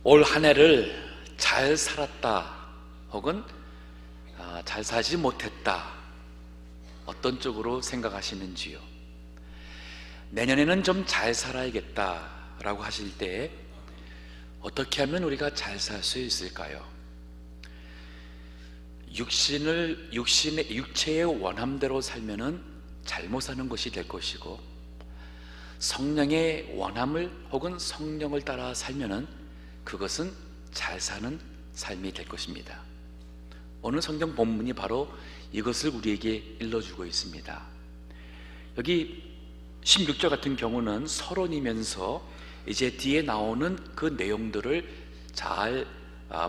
올 한 해를 잘 살았다 혹은 잘 살지 못했다, 어떤 쪽으로 생각하시는지요? 내년에는 좀 잘 살아야겠다라고 하실 때 어떻게 하면 우리가 잘 살 수 있을까요? 육체의 원함대로 살면은 잘못 사는 것이 될 것이고, 성령의 원함을 혹은 성령을 따라 살면은 그것은 잘 사는 삶이 될 것입니다. 오늘 성경 본문이 바로 이것을 우리에게 일러주고 있습니다. 여기 16절 같은 경우는 서론이면서 이제 뒤에 나오는 그 내용들을 잘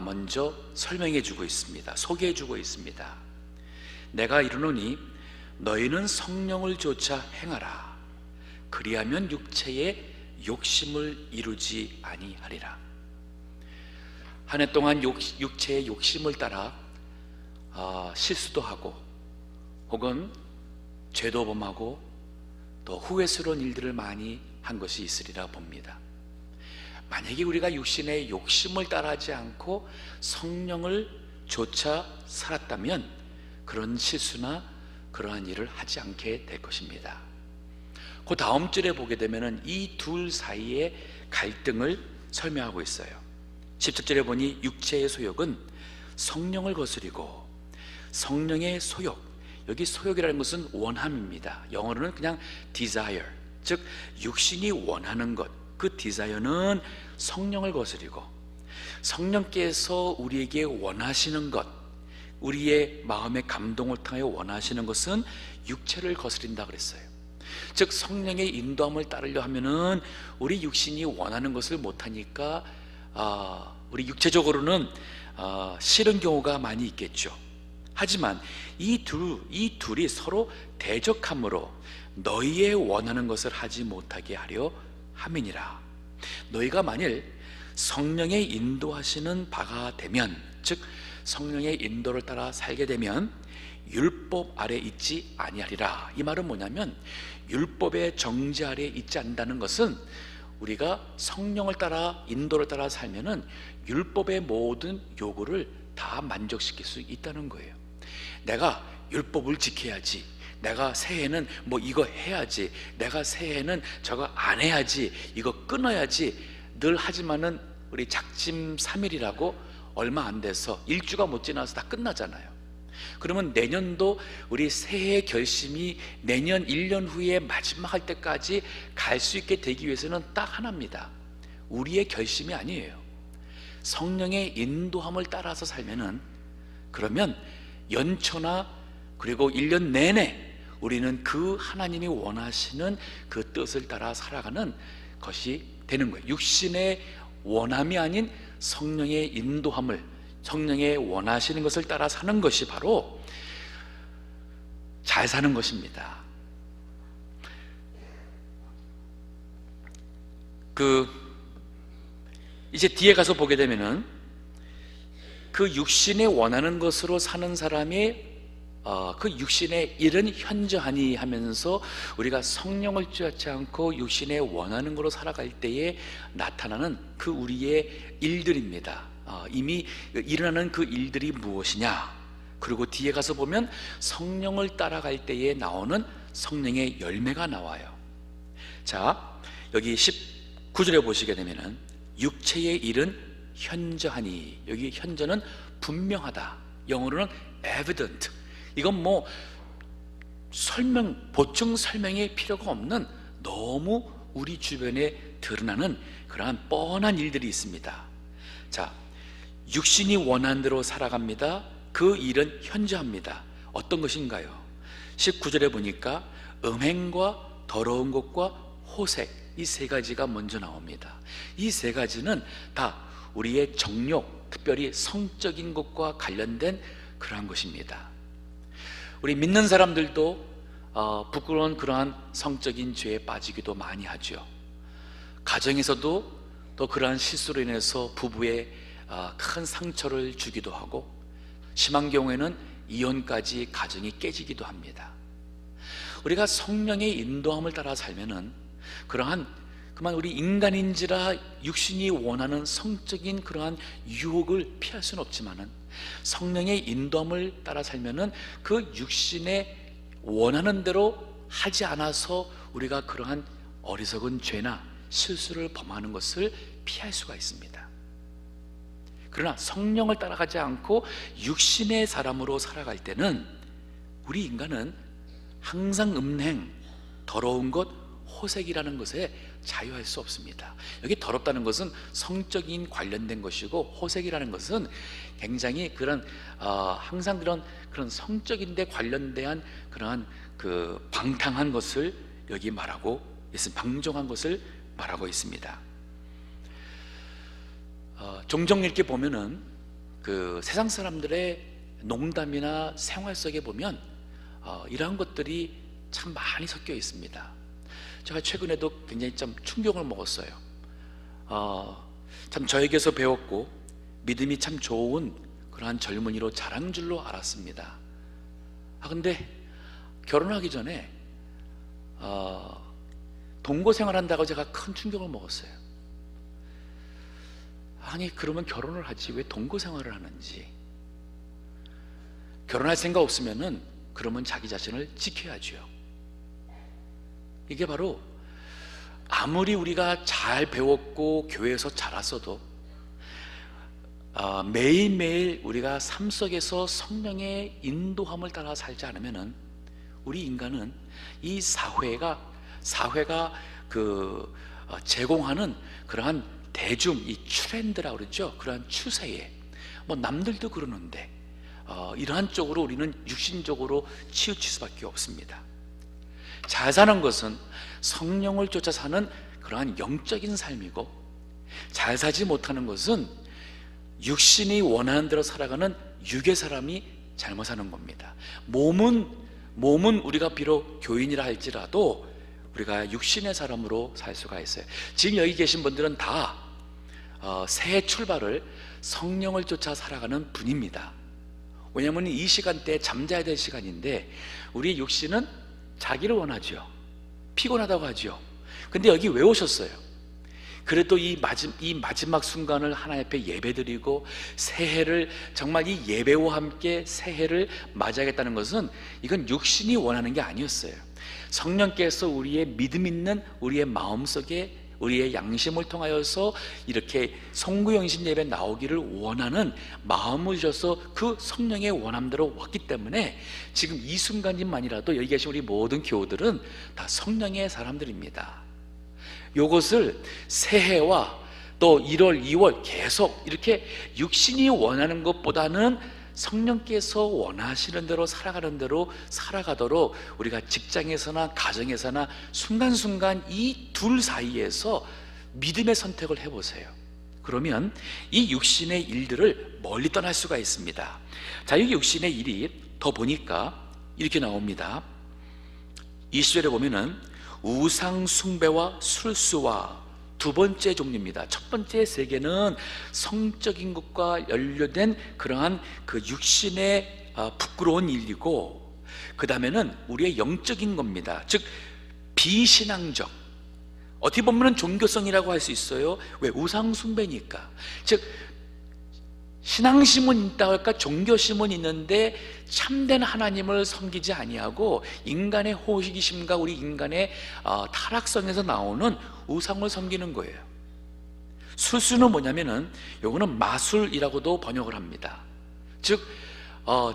먼저 설명해 주고 있습니다. 소개해 주고 있습니다. 내가 이르노니 너희는 성령을 좇아 행하라. 그리하면 육체의 욕심을 이루지 아니하리라. 한 해 동안 육체의 욕심을 따라 실수도 하고 혹은 죄도 범하고 또 후회스러운 일들을 많이 한 것이 있으리라 봅니다. 만약에 우리가 육신의 욕심을 따라하지 않고 성령을 좇아 살았다면 그런 실수나 그러한 일을 하지 않게 될 것입니다. 그 다음 절에 보게 되면 이 둘 사이의 갈등을 설명하고 있어요. 17절에 보니 육체의 소욕은 성령을 거스리고, 성령의 소욕, 여기 소욕이라는 것은 원함입니다. 영어로는 그냥 desire, 즉 육신이 원하는 것, 그 desire는 성령을 거스리고, 성령께서 우리에게 원하시는 것, 우리의 마음의 감동을 통하여 원하시는 것은 육체를 거스린다 그랬어요. 즉 성령의 인도함을 따르려 하면은 우리 육신이 원하는 것을 못하니까 우리 육체적으로는 싫은 경우가 많이 있겠죠. 하지만 이 둘이 서로 대적함으로 너희의 원하는 것을 하지 못하게 하려 함이니라. 너희가 만일 성령의 인도하시는 바가 되면, 즉 성령의 인도를 따라 살게 되면 율법 아래 있지 아니하리라. 이 말은 뭐냐면 율법의 정죄 아래 있지 않는다는 것은 우리가 성령을 따라 인도를 따라 살면은 율법의 모든 요구를 다 만족시킬 수 있다는 거예요. 내가 율법을 지켜야지, 내가 새해는 뭐 이거 해야지, 내가 새해는 저거 안 해야지, 이거 끊어야지 늘 하지만은 우리 작심 3일이라고 얼마 안 돼서 일주가 못 지나서 다 끝나잖아요. 그러면 내년도 우리 새해 결심이 내년 1년 후에 마지막 할 때까지 갈 수 있게 되기 위해서는 딱 하나입니다. 우리의 결심이 아니에요. 성령의 인도함을 따라서 살면은, 그러면 연초나 그리고 1년 내내 우리는 그 하나님이 원하시는 그 뜻을 따라 살아가는 것이 되는 거예요. 육신의 원함이 아닌 성령의 인도함을, 성령의 원하시는 것을 따라 사는 것이 바로 잘 사는 것입니다. 이제 뒤에 가서 보게 되면은 그 육신에 원하는 것으로 사는 사람의 그 육신의 일은 현저하니 하면서 우리가 성령을 쫓지 않고 육신에 원하는 것으로 살아갈 때에 나타나는 그 우리의 일들입니다. 이미 일어나는 그 일들이 무엇이냐, 그리고 뒤에 가서 보면 성령을 따라갈 때에 나오는 성령의 열매가 나와요. 자, 여기 19절에 보시게 되면은 육체의 일은 현저하니, 여기 현저는 분명하다, 영어로는 evident. 이건 뭐 보충 설명이 필요가 없는 너무 우리 주변에 드러나는 그러한 뻔한 일들이 있습니다. 자, 육신이 원하는 대로 살아갑니다. 그 일은 현저합니다. 어떤 것인가요? 19절에 보니까 음행과 더러운 것과 호색, 이 세 가지가 먼저 나옵니다. 이 세 가지는 다 우리의 정욕, 특별히 성적인 것과 관련된 그러한 것입니다. 우리 믿는 사람들도 부끄러운 그러한 성적인 죄에 빠지기도 많이 하죠. 가정에서도 또 그러한 실수로 인해서 부부에 큰 상처를 주기도 하고, 심한 경우에는 이혼까지 가정이 깨지기도 합니다. 우리가 성령의 인도함을 따라 살면은 그러한 그만 우리 인간인지라 육신이 원하는 성적인 그러한 유혹을 피할 수는 없지만은 성령의 인도함을 따라 살면은 그 육신의 원하는 대로 하지 않아서 우리가 그러한 어리석은 죄나 실수를 범하는 것을 피할 수가 있습니다. 그러나 성령을 따라가지 않고 육신의 사람으로 살아갈 때는 우리 인간은 항상 음행, 더러운 것, 호색이라는 것에 자유할 수 없습니다. 여기 더럽다는 것은 성적인 관련된 것이고, 호색이라는 것은 굉장히 그런 항상 그런 성적인데 관련된 그러한 그 방탕한 것을 여기 말하고 있습니다. 방종한 것을 말하고 있습니다. 종종 이렇게 보면은 그 세상 사람들의 농담이나 생활 속에 보면 이러한 것들이 참 많이 섞여 있습니다. 제가 최근에도 굉장히 좀 충격을 먹었어요. 참 저에게서 배웠고 믿음이 참 좋은 그러한 젊은이로 자란 줄로 알았습니다. 근데 결혼하기 전에 동거 생활한다고 제가 큰 충격을 먹었어요. 아니, 그러면 결혼을 하지 왜 동거 생활을 하는지. 결혼할 생각 없으면은 그러면 자기 자신을 지켜야죠. 이게 바로 아무리 우리가 잘 배웠고 교회에서 자랐어도 매일매일 우리가 삶 속에서 성령의 인도함을 따라 살지 않으면은 우리 인간은 이 사회가 제공하는 그러한 대중, 이 트렌드라고 그러죠. 그러한 추세에 남들도 그러는데 이러한 쪽으로 우리는 육신적으로 치우칠 수밖에 없습니다. 잘 사는 것은 성령을 쫓아 사는 그러한 영적인 삶이고, 잘 살지 못하는 것은 육신이 원하는 대로 살아가는 육의 사람이 잘못 사는 겁니다. 몸은 우리가 비록 교인이라 할지라도 우리가 육신의 사람으로 살 수가 있어요. 지금 여기 계신 분들은 다 새해 출발을 성령을 쫓아 살아가는 분입니다. 왜냐하면 이 시간대에 잠자야 될 시간인데 우리 육신은 자기를 원하죠. 피곤하다고 하죠. 근데 여기 왜 오셨어요? 그래도 이 마지막 순간을 하나님 앞에 예배드리고 새해를 정말 이 예배와 함께 새해를 맞이하겠다는 것은 이건 육신이 원하는 게 아니었어요. 성령께서 우리의 믿음 있는 우리의 마음속에 우리의 양심을 통하여서 이렇게 성구영신 예배 나오기를 원하는 마음을 주셔서 그 성령의 원함대로 왔기 때문에 지금 이 순간만이라도 여기 계신 우리 모든 교우들은 다 성령의 사람들입니다. 이것을 새해와 또 1월, 2월 계속 이렇게 육신이 원하는 것보다는 성령께서 원하시는 대로 살아가는 대로 살아가도록 우리가 직장에서나 가정에서나 순간순간 이 둘 사이에서 믿음의 선택을 해보세요. 그러면 이 육신의 일들을 멀리 떠날 수가 있습니다. 자, 여기 육신의 일이 더 보니까 이렇게 나옵니다. 20절에 보면은 우상 숭배와 술수와 두 번째 종류입니다. 첫 번째 세계는 성적인 것과 연료된 그러한 그 육신의 부끄러운 일이고, 그 다음에는 우리의 영적인 겁니다. 즉 비신앙적, 어떻게 보면 종교성이라고 할 수 있어요. 왜? 우상 숭배니까. 즉 신앙심은 있다고 할까, 종교심은 있는데 참된 하나님을 섬기지 아니하고 인간의 호기심과 우리 인간의 타락성에서 나오는 우상을 섬기는 거예요. 술수는 뭐냐면은 요거는 마술이라고도 번역을 합니다. 즉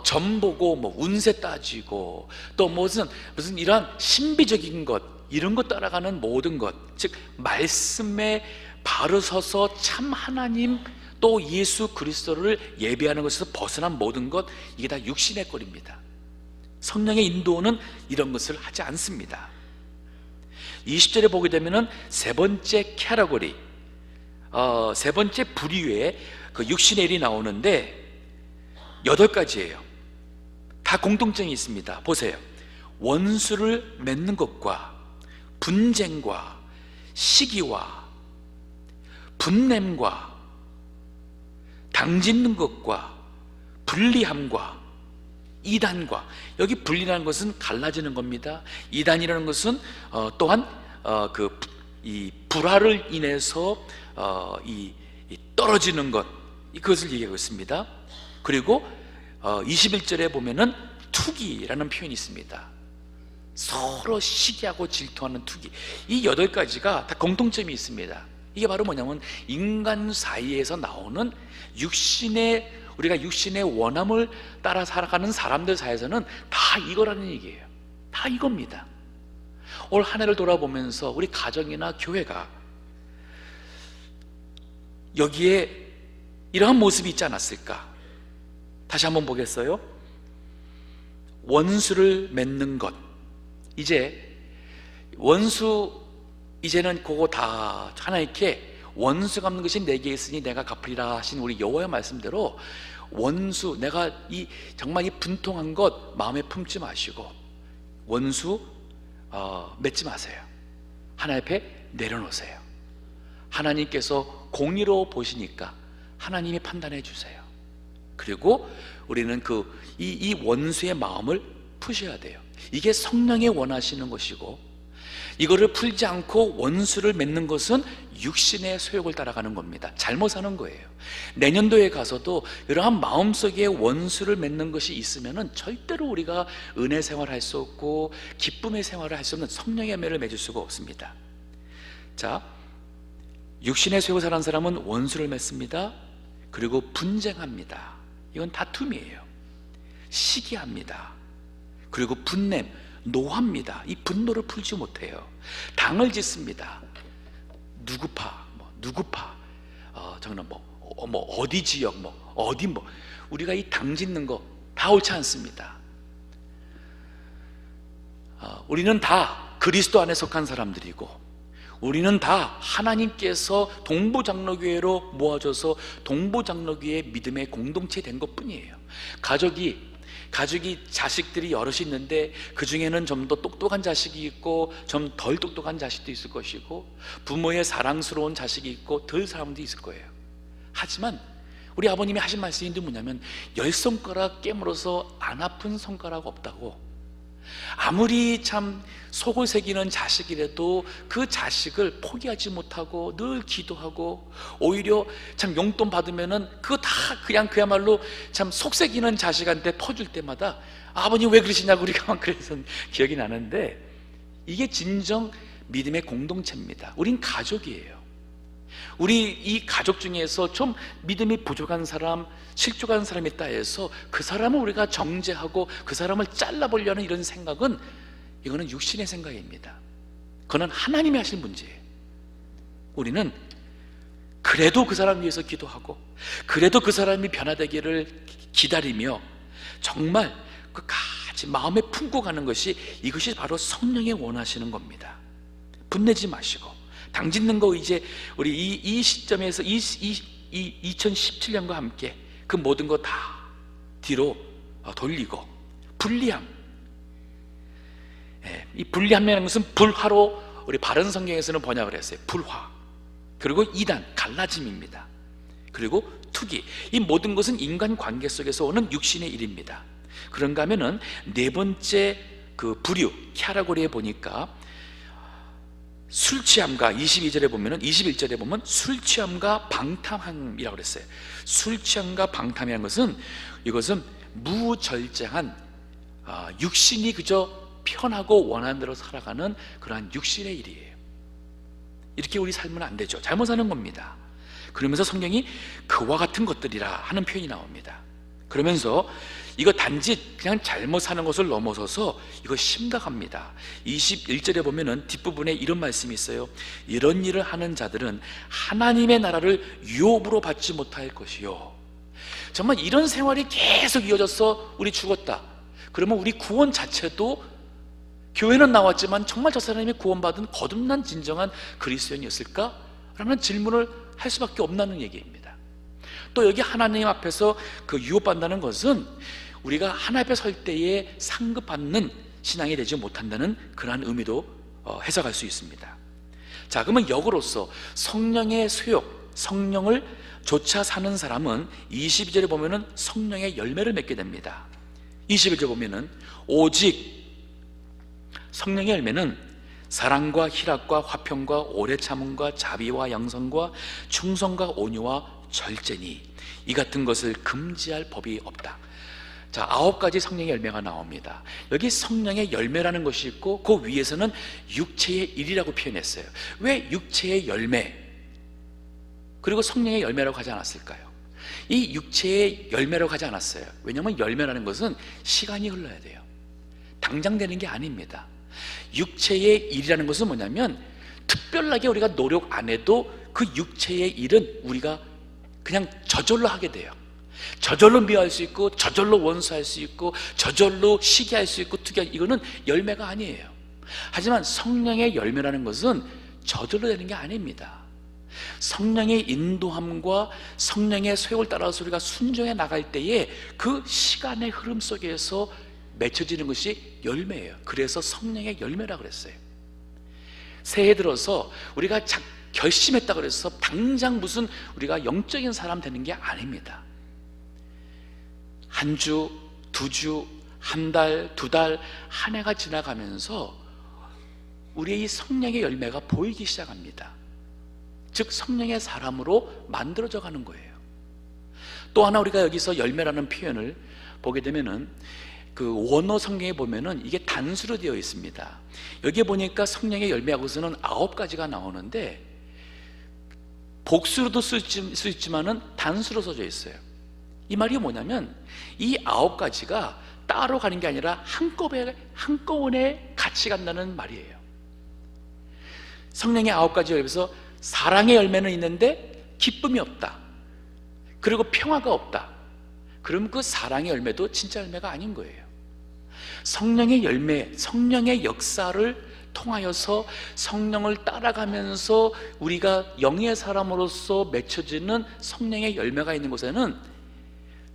점 보고 운세 따지고 또 무슨 이런 신비적인 것, 이런 것 따라가는 모든 것, 즉 말씀에 바로 서서 참 하나님 또 예수 그리스도를 예배하는 것에서 벗어난 모든 것, 이게 다 육신의 꼴입니다. 성령의 인도는 이런 것을 하지 않습니다. 20절에 보게 되면은 세 번째 캐러거리, 세 번째 부류의 그 육신의 일이 나오는데 8가지예요. 다 공통점이 있습니다. 보세요. 원수를 맺는 것과 분쟁과 시기와 분냄과 당짓는 것과 불리함과 이단과, 여기 분리라는 것은 갈라지는 겁니다. 이단이라는 것은 또한 이 불화를 인해서 이 떨어지는 것, 그것을 얘기하고 있습니다. 그리고 21절에 보면은 투기라는 표현이 있습니다. 서로 시기하고 질투하는 투기. 이 8가지가 다 공통점이 있습니다. 이게 바로 뭐냐면 인간 사이에서 나오는 우리가 육신의 원함을 따라 살아가는 사람들 사이에서는 다 이거라는 얘기예요. 다 이겁니다. 올 한 해를 돌아보면서 우리 가정이나 교회가 여기에 이러한 모습이 있지 않았을까? 다시 한번 보겠어요? 원수를 맺는 것. 이제는 그거 다 하나님께 원수 갚는 것이 내게 있으니 내가 갚으리라 하신 우리 여호와의 말씀대로 원수, 내가 정말 이 분통한 것 마음에 품지 마시고 원수 맺지 마세요. 하나님 앞에 내려놓으세요. 하나님께서 공의로 보시니까 하나님이 판단해 주세요. 그리고 우리는 이 원수의 마음을 푸셔야 돼요. 이게 성령이 원하시는 것이고, 이거를 풀지 않고 원수를 맺는 것은 육신의 소욕을 따라가는 겁니다. 잘못 사는 거예요. 내년도에 가서도 이러한 마음속에 원수를 맺는 것이 있으면은 절대로 우리가 은혜 생활을 할 수 없고 기쁨의 생활을 할 수 없는 성령의 열매를 맺을 수가 없습니다. 자, 육신의 소욕을 사는 사람은 원수를 맺습니다. 그리고 분쟁합니다. 이건 다툼이에요. 시기합니다. 그리고 분냄, 노합니다. 이 분노를 풀지 못해요. 당을 짓습니다. 누구파, 저는 어디 지역, 우리가 이 당 짓는 거 다 옳지 않습니다. 우리는 다 그리스도 안에 속한 사람들이고, 우리는 다 하나님께서 동부장로교회로 모아줘서 동부장로교회 믿음의 공동체 된 것 뿐이에요. 가족이 자식들이 여럿이 있는데 그 중에는 좀 더 똑똑한 자식이 있고 좀 덜 똑똑한 자식도 있을 것이고, 부모의 사랑스러운 자식이 있고 덜 사람도 있을 거예요. 하지만 우리 아버님이 하신 말씀이 뭐냐면 10손가락 깨물어서 안 아픈 손가락 없다고. 아무리 참 속을 새기는 자식이라도 그 자식을 포기하지 못하고 늘 기도하고, 오히려 참 용돈 받으면은 그거 다 그야말로 참 속새기는 자식한테 퍼줄 때마다 아버님 왜 그러시냐고 우리가 막 그래서 기억이 나는데, 이게 진정 믿음의 공동체입니다. 우린 가족이에요. 우리 이 가족 중에서 좀 믿음이 부족한 사람, 실족한 사람이 있다 해서 그 사람을 우리가 정죄하고 그 사람을 잘라보려는 이런 생각은, 이거는 육신의 생각입니다. 그건 하나님이 하실 문제예요. 우리는 그래도 그 사람 위해서 기도하고, 그래도 그 사람이 변화되기를 기다리며 정말 끝까지 마음에 품고 가는 것이, 이것이 바로 성령의 원하시는 겁니다. 분내지 마시고, 당 짓는 거 이제 우리 이 시점에서 2017년과 함께 그 모든 거 다 뒤로 돌리고, 분리함. 이 분리함이라는 것은 불화로 우리 바른 성경에서는 번역을 했어요. 불화. 그리고 이단, 갈라짐입니다. 그리고 투기. 이 모든 것은 인간 관계 속에서 오는 육신의 일입니다. 그런가 하면은 네 번째 그 부류, 캬라고리에 보니까 술 취함과 22절에 보면은, 21절에 보면 술 취함과 방탕함이라고 그랬어요. 술 취함과 방탕이라는 것은, 이것은 무절제한 육신이 그저 편하고 원하는 대로 살아가는 그러한 육신의 일이에요. 이렇게 우리 살면 안 되죠. 잘못 사는 겁니다. 그러면서 성경이 그와 같은 것들이라 하는 표현이 나옵니다. 그러면서 이거 단지 그냥 잘못 사는 것을 넘어서서 이거 심각합니다. 21절에 보면은 뒷부분에 이런 말씀이 있어요. 이런 일을 하는 자들은 하나님의 나라를 유업으로 받지 못할 것이요. 정말 이런 생활이 계속 이어져서 우리 죽었다, 그러면 우리 구원 자체도, 교회는 나왔지만 정말 저 사람이 구원받은 거듭난 진정한 그리스도인이었을까? 라는 질문을 할 수밖에 없다는 얘기입니다. 또 여기 하나님 앞에서 그 유업받는다는 것은 우리가 하나님 앞에 설 때에 상급받는 신앙이 되지 못한다는 그러한 의미도 해석할 수 있습니다. 자, 그러면 역으로서 성령의 소욕, 성령을 조차 사는 사람은 22절에 보면은 성령의 열매를 맺게 됩니다. 21절 보면은 오직 성령의 열매는 사랑과 희락과 화평과 오래 참음과 자비와 양선과 충성과 온유와 절제니 이 같은 것을 금지할 법이 없다. 자, 9가지 성령의 열매가 나옵니다. 여기 성령의 열매라는 것이 있고 그 위에서는 육체의 일이라고 표현했어요. 왜 육체의 열매 그리고 성령의 열매라고 하지 않았을까요? 이 육체의 열매라고 하지 않았어요. 왜냐하면 열매라는 것은 시간이 흘러야 돼요. 당장 되는 게 아닙니다. 육체의 일이라는 것은 뭐냐면 특별하게 우리가 노력 안 해도 그 육체의 일은 우리가 그냥 저절로 하게 돼요. 저절로 미워할 수 있고 저절로 원수할 수 있고 저절로 시기할 수 있고 이거는 열매가 아니에요. 하지만 성령의 열매라는 것은 저절로 되는 게 아닙니다. 성령의 인도함과 성령의 소욕을 따라서 우리가 순종해 나갈 때에 그 시간의 흐름 속에서 맺혀지는 것이 열매예요. 그래서 성령의 열매라고 그랬어요. 새해 들어서 우리가 결심했다고 해서 당장 무슨 우리가 영적인 사람 되는 게 아닙니다. 한 주, 두 주, 한 달, 두 달, 한 해가 지나가면서 우리의 이 성령의 열매가 보이기 시작합니다. 즉 성령의 사람으로 만들어져 가는 거예요. 또 하나 우리가 여기서 열매라는 표현을 보게 되면은 그 원어 성경에 보면은 이게 단수로 되어 있습니다. 여기에 보니까 성령의 열매하고서는 9가지가 나오는데 복수로도 쓸 수 있지만은 단수로 써져 있어요. 이 말이 뭐냐면 이 9가지가 따로 가는 게 아니라 한꺼번에 같이 간다는 말이에요. 성령의 9가지 열매에서 사랑의 열매는 있는데 기쁨이 없다. 그리고 평화가 없다. 그럼 그 사랑의 열매도 진짜 열매가 아닌 거예요. 성령의 열매, 성령의 역사를 통하여서 성령을 따라가면서 우리가 영의 사람으로서 맺혀지는 성령의 열매가 있는 곳에는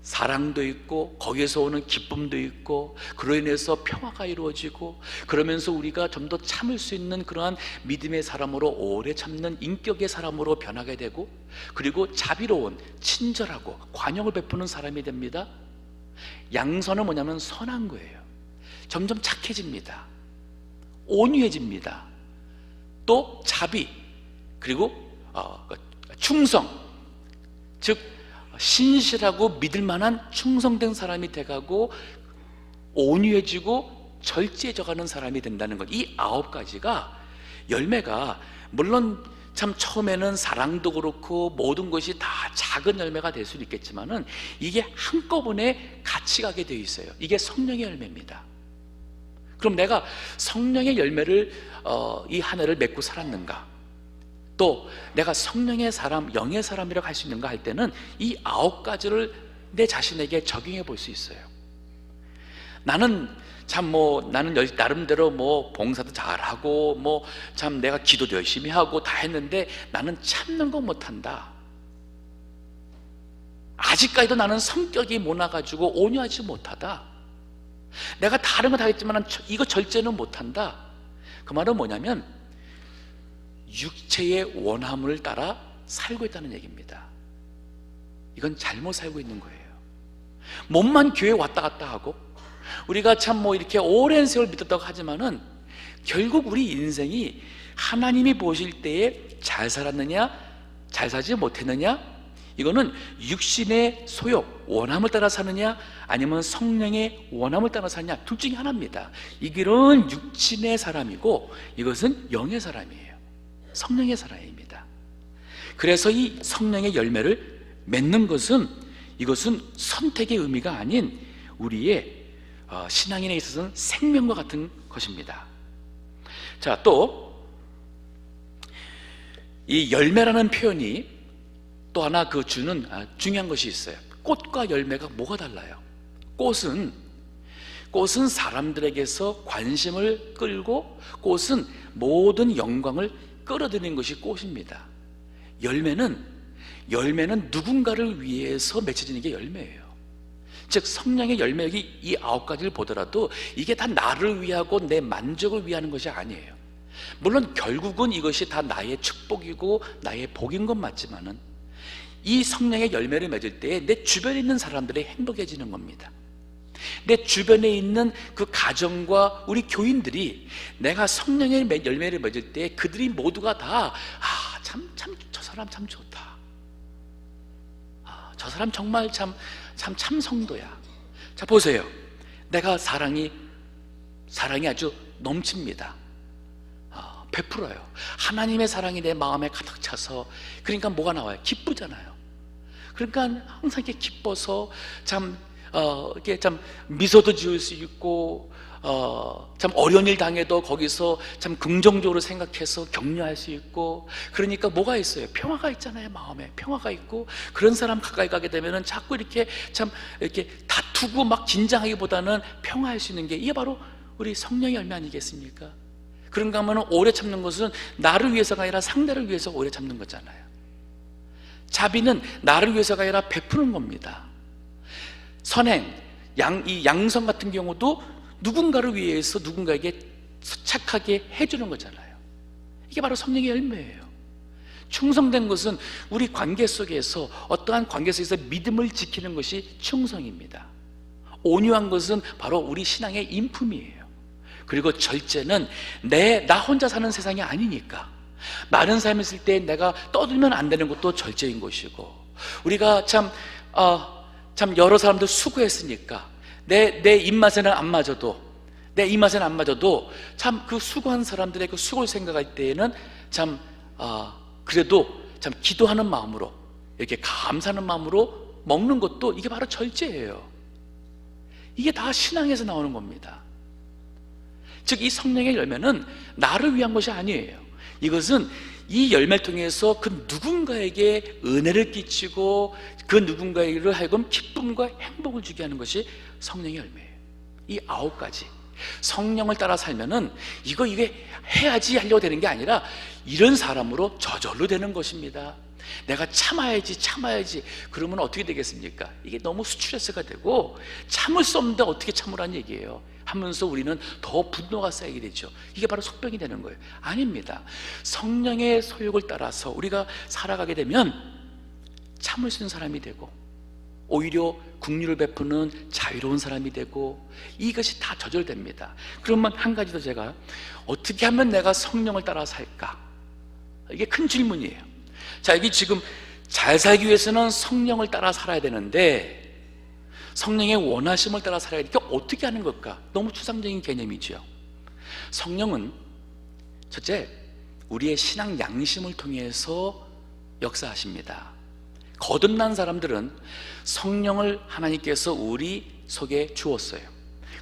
사랑도 있고 거기에서 오는 기쁨도 있고 그로 인해서 평화가 이루어지고 그러면서 우리가 좀 더 참을 수 있는 그러한 믿음의 사람으로 오래 참는 인격의 사람으로 변하게 되고 그리고 자비로운 친절하고 관용을 베푸는 사람이 됩니다. 양선은 뭐냐면 선한 거예요. 점점 착해집니다. 온유해집니다. 또 자비 그리고 충성 즉 신실하고 믿을 만한 충성된 사람이 돼가고 온유해지고 절제해져가는 사람이 된다는 것. 이 9가지가 열매가 물론 참 처음에는 사랑도 그렇고 모든 것이 다 작은 열매가 될 수는 있겠지만은 이게 한꺼번에 같이 가게 되어 있어요. 이게 성령의 열매입니다. 그럼 내가 성령의 열매를 이 한 해를 맺고 살았는가? 또 내가 성령의 사람, 영의 사람이라고 할 수 있는가 할 때는 이 9가지를 내 자신에게 적용해 볼 수 있어요. 나는 나는 나름대로 봉사도 잘하고 내가 기도도 열심히 하고 다 했는데 나는 참는 거 못한다. 아직까지도 나는 성격이 모나가지고 온유하지 못하다. 내가 다른 거 다 했지만 이거 절제는 못한다. 그 말은 뭐냐면 육체의 원함을 따라 살고 있다는 얘기입니다. 이건 잘못 살고 있는 거예요. 몸만 교회 왔다 갔다 하고 우리가 이렇게 오랜 세월 믿었다고 하지만은 결국 우리 인생이 하나님이 보실 때에 잘 살았느냐 잘 살지 못했느냐 이거는 육신의 소욕 원함을 따라 사느냐 아니면 성령의 원함을 따라 사느냐 둘 중에 하나입니다. 이 길은 육신의 사람이고 이것은 영의 사람이에요. 성령의 사람입니다. 그래서 이 성령의 열매를 맺는 것은 이것은 선택의 의미가 아닌 우리의 신앙인에 있어서는 생명과 같은 것입니다. 자, 또 이 열매라는 표현이 또 하나 그 주는 중요한 것이 있어요. 꽃과 열매가 뭐가 달라요? 꽃은 사람들에게서 관심을 끌고 꽃은 모든 영광을 끌어들이는 것이 꽃입니다. 열매는 누군가를 위해서 맺혀지는 게 열매예요. 즉 성령의 열매 여기 이 9가지를 보더라도 이게 다 나를 위하고 내 만족을 위하는 것이 아니에요. 물론 결국은 이것이 다 나의 축복이고 나의 복인 건 맞지만은 이 성령의 열매를 맺을 때 내 주변에 있는 사람들이 행복해지는 겁니다. 내 주변에 있는 그 가정과 우리 교인들이 내가 성령의 열매를 맺을 때 그들이 모두가 다 저 사람 참 좋다, 저 사람 정말 참 성도야. 자, 보세요. 내가 사랑이 아주 넘칩니다. 베풀어요. 하나님의 사랑이 내 마음에 가득 차서, 그러니까 뭐가 나와요? 기쁘잖아요. 그러니까 항상 이렇게 기뻐서 이렇게 미소도 지을 수 있고, 참 어려운 일 당해도 거기서 참 긍정적으로 생각해서 격려할 수 있고, 그러니까 뭐가 있어요? 평화가 있잖아요. 마음에 평화가 있고, 그런 사람 가까이 가게 되면은 자꾸 이렇게 이렇게 다투고 막 긴장하기보다는 평화할 수 있는 게, 이게 바로 우리 성령의 열매 아니겠습니까? 그런가 하면 오래 참는 것은 나를 위해서가 아니라 상대를 위해서 오래 참는 거잖아요. 자비는 나를 위해서가 아니라 베푸는 겁니다. 선행, 이 양성 같은 경우도 누군가를 위해서 누군가에게 착하게 해주는 거잖아요. 이게 바로 성령의 열매예요. 충성된 것은 우리 관계 속에서, 어떠한 관계 속에서 믿음을 지키는 것이 충성입니다. 온유한 것은 바로 우리 신앙의 인품이에요. 그리고 절제는 나 혼자 사는 세상이 아니니까 많은 삶을 쓸 때 내가 떠들면 안 되는 것도 절제인 것이고, 우리가 참 여러 사람들 수고했으니까 내 입맛에는 안 맞아도 참 그 수고한 사람들의 그 수고를 생각할 때에는 그래도 참 기도하는 마음으로, 이렇게 감사하는 마음으로 먹는 것도, 이게 바로 절제예요. 이게 다 신앙에서 나오는 겁니다. 즉, 이 성령의 열매는 나를 위한 것이 아니에요. 이것은 이 열매를 통해서 그 누군가에게 은혜를 끼치고 그 누군가를 하여금 기쁨과 행복을 주게 하는 것이 성령의 열매예요. 이 9가지 성령을 따라 살면은 이게 해야지 하려고 되는 게 아니라 이런 사람으로 저절로 되는 것입니다. 내가 참아야지 그러면 어떻게 되겠습니까? 이게 너무 스트레스가 되고 참을 수 없는데 어떻게 참으라는 얘기예요. 하면서 우리는 더 분노가 쌓이게 되죠. 이게 바로 속병이 되는 거예요. 아닙니다. 성령의 소욕을 따라서 우리가 살아가게 되면 참을 수 있는 사람이 되고, 오히려 긍휼을 베푸는 자유로운 사람이 되고, 이것이 다 저절됩니다. 그러면 한 가지 더, 제가 어떻게 하면 내가 성령을 따라 살까? 이게 큰 질문이에요. 자, 여기 지금 잘 살기 위해서는 성령을 따라 살아야 되는데, 성령의 원하심을 따라 살아야 되니까 어떻게 하는 걸까? 너무 추상적인 개념이죠. 성령은 첫째, 우리의 신앙 양심을 통해서 역사하십니다. 거듭난 사람들은 성령을 하나님께서 우리 속에 주었어요.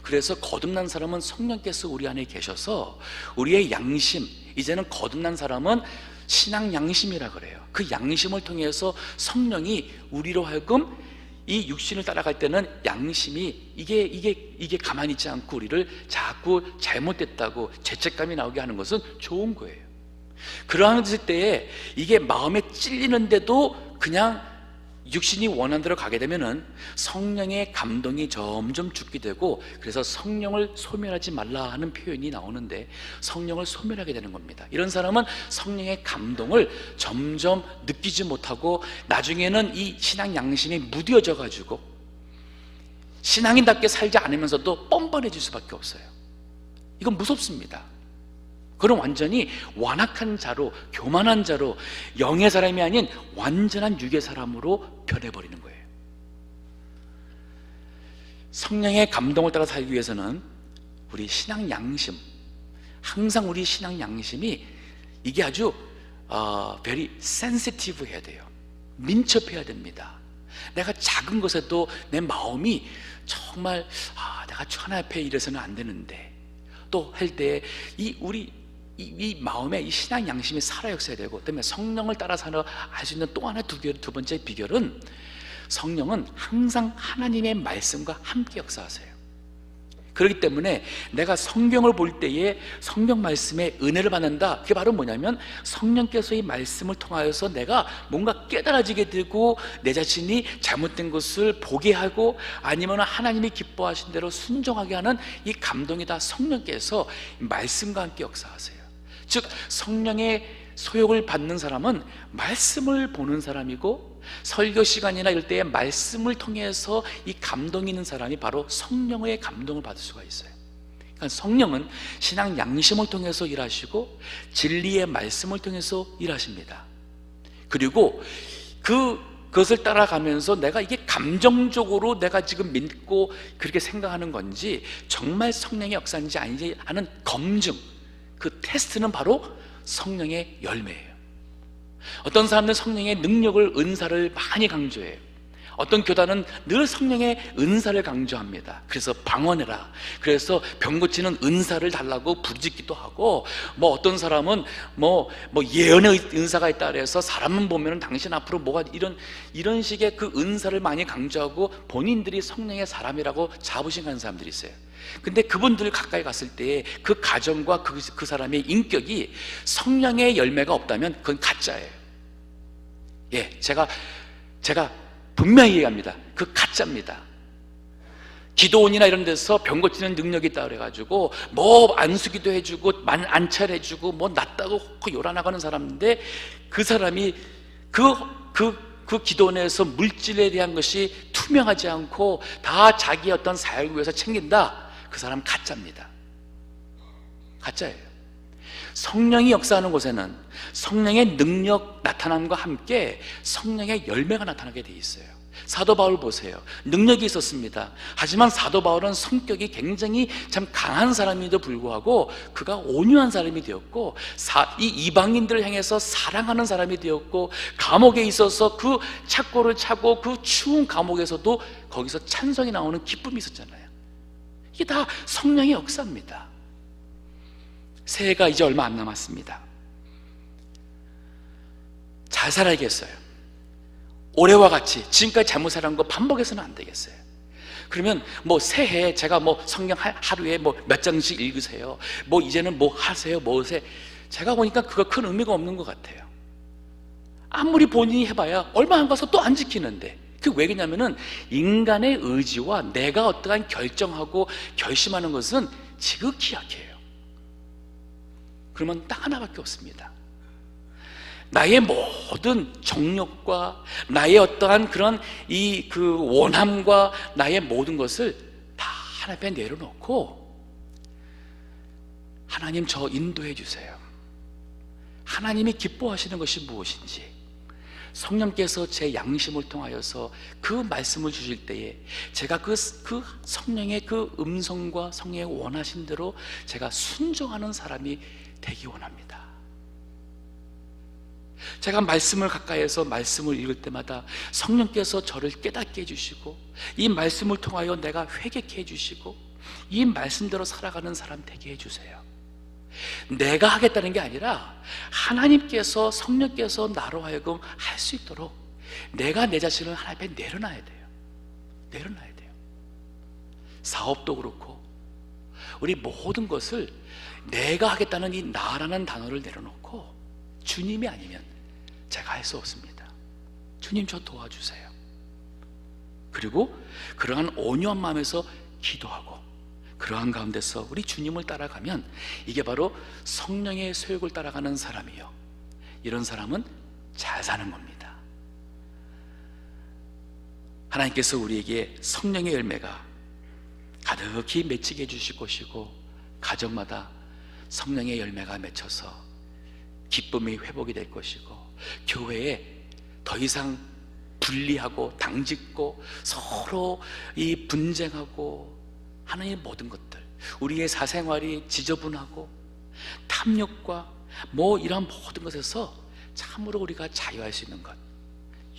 그래서 거듭난 사람은 성령께서 우리 안에 계셔서 우리의 양심, 이제는 거듭난 사람은 신앙 양심이라 그래요. 그 양심을 통해서 성령이 우리로 하여금 이 육신을 따라갈 때는 양심이 이게 가만히 있지 않고 우리를 자꾸 잘못됐다고 죄책감이 나오게 하는 것은 좋은 거예요. 그러한 때에 이게 마음에 찔리는데도 그냥 육신이 원하는 대로 가게 되면은 성령의 감동이 점점 죽게 되고, 그래서 성령을 소멸하지 말라 하는 표현이 나오는데 성령을 소멸하게 되는 겁니다. 이런 사람은 성령의 감동을 점점 느끼지 못하고 나중에는 이 신앙 양심이 무뎌져 가지고 신앙인답게 살지 않으면서도 뻔뻔해질 수밖에 없어요. 이건 무섭습니다. 그럼 완전히 완악한 자로, 교만한 자로, 영의 사람이 아닌 완전한 육의 사람으로 변해버리는 거예요. 성령의 감동을 따라 살기 위해서는 우리 신앙 양심, 항상 우리 신앙 양심이 이게 아주 very sensitive 해야 돼요. 민첩해야 됩니다. 내가 작은 것에도 내 마음이 정말 내가 하나님 앞에 이래서는 안 되는데, 또 할 때 이 마음에 이 신앙 양심이 살아 역사해야 되고, 그다음에 성령을 따라 살아 할 수 있는 또 하나 두 번째 비결은, 성령은 항상 하나님의 말씀과 함께 역사하세요. 그렇기 때문에 내가 성경을 볼 때에 성경 말씀에 은혜를 받는다. 그게 바로 뭐냐면 성령께서 이 말씀을 통하여서 내가 뭔가 깨달아지게 되고 내 자신이 잘못된 것을 보게 하고 아니면 하나님이 기뻐하신 대로 순종하게 하는 이 감동이 다 성령께서 말씀과 함께 역사하세요. 즉 성령의 소욕을 받는 사람은 말씀을 보는 사람이고 설교 시간이나 이럴 때에 말씀을 통해서 이 감동이 있는 사람이 바로 성령의 감동을 받을 수가 있어요. 그러니까 성령은 신앙 양심을 통해서 일하시고 진리의 말씀을 통해서 일하십니다. 그리고 그것을 따라가면서 내가 이게 감정적으로 내가 지금 믿고 그렇게 생각하는 건지 정말 성령의 역사인지 아닌지 하는 검증, 그 테스트는 바로 성령의 열매예요. 어떤 사람들은 성령의 능력을, 은사를 많이 강조해요. 어떤 교단은 늘 성령의 은사를 강조합니다. 그래서 방언해라, 그래서 병 고치는 은사를 달라고 부르짖기도 하고, 어떤 사람은 예언의 은사가 있다 그래서 사람만 보면 당신 앞으로 뭐가 이런 식의 그 은사를 많이 강조하고 본인들이 성령의 사람이라고 자부심하는 사람들이 있어요. 근데 그분들 가까이 갔을 때 그 가정과 그 사람의 인격이 성령의 열매가 없다면 그건 가짜예요. 예, 제가 분명히 얘기합니다. 그 가짜입니다. 기도원이나 이런 데서 병 고치는 능력이 있다 그래가지고 안수기도 해주고 안찰해주고 낫다고 요란하고 하는 사람인데, 그 사람이 그 기도원에서 물질에 대한 것이 투명하지 않고 다 자기의 어떤 사역을 위해서 챙긴다, 그 사람 가짜입니다. 가짜예요. 성령이 역사하는 곳에는 성령의 능력 나타남과 함께 성령의 열매가 나타나게 돼 있어요. 사도 바울 보세요. 능력이 있었습니다. 하지만 사도 바울은 성격이 굉장히 참 강한 사람임에도 불구하고 그가 온유한 사람이 되었고, 이 이방인들을 향해서 사랑하는 사람이 되었고, 감옥에 있어서 그 착고를 차고 그 추운 감옥에서도 거기서 찬송이 나오는 기쁨이 있었잖아요. 이게 다 성령의 역사입니다. 새해가 이제 얼마 안 남았습니다. 잘 살아야겠어요. 올해와 같이 지금까지 잘못 살아온 거 반복해서는 안 되겠어요. 그러면 새해 제가 성경 하루에 몇 장씩 읽으세요, 이제는 하세요, 하세요. 제가 보니까 그거 큰 의미가 없는 것 같아요. 아무리 본인이 해봐야 얼마 안 가서 또 안 지키는데, 그게 왜 그러냐면은 인간의 의지와 내가 어떠한 결정하고 결심하는 것은 지극히 약해요. 그러면 딱 하나밖에 없습니다. 나의 모든 정욕과 나의 어떠한 그런 그 원함과 나의 모든 것을 다 하나님 앞에 내려놓고, 하나님 저 인도해 주세요. 하나님이 기뻐하시는 것이 무엇인지, 성령께서 제 양심을 통하여서 그 말씀을 주실 때에 제가 그 성령의 그 음성과 성령의 원하신 대로 제가 순종하는 사람이 되기 원합니다. 제가 말씀을 가까이에서 말씀을 읽을 때마다 성령께서 저를 깨닫게 해주시고, 이 말씀을 통하여 내가 회개케 해주시고, 이 말씀대로 살아가는 사람 되게 해주세요. 내가 하겠다는 게 아니라 하나님께서, 성령께서 나로 하여금 할 수 있도록 내가 내 자신을 하나님 앞에 내려놔야 돼요. 내려놔야 돼요. 사업도 그렇고 우리 모든 것을 내가 하겠다는 이 나라는 단어를 내려놓고, 주님이 아니면 제가 할 수 없습니다. 주님 저 도와주세요. 그리고 그러한 온유한 마음에서 기도하고, 그러한 가운데서 우리 주님을 따라가면 이게 바로 성령의 소욕을 따라가는 사람이요, 이런 사람은 잘 사는 겁니다. 하나님께서 우리에게 성령의 열매가 가득히 맺히게 해주실 것이고, 가정마다 성령의 열매가 맺혀서 기쁨이 회복이 될 것이고, 교회에 더 이상 분리하고 당짓고 서로 이 분쟁하고 하는 이 모든 것들, 우리의 사생활이 지저분하고 탐욕과 이런 모든 것에서 참으로 우리가 자유할 수 있는 것,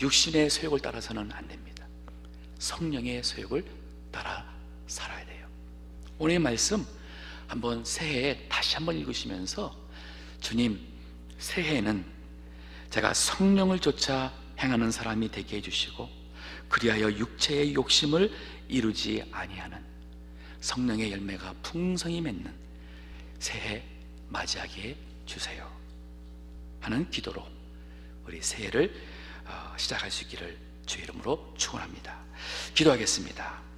육신의 소욕을 따라서는 안 됩니다. 성령의 소욕을 따라 살아야 돼요. 오늘의 말씀 한번 새해에 다시 한번 읽으시면서, 주님 새해에는 제가 성령을 쫓아 행하는 사람이 되게 해주시고, 그리하여 육체의 욕심을 이루지 아니하는 성령의 열매가 풍성히 맺는 새해 맞이하게 해주세요 하는 기도로 우리 새해를 시작할 수 있기를 주의 이름으로 축원합니다. 기도하겠습니다.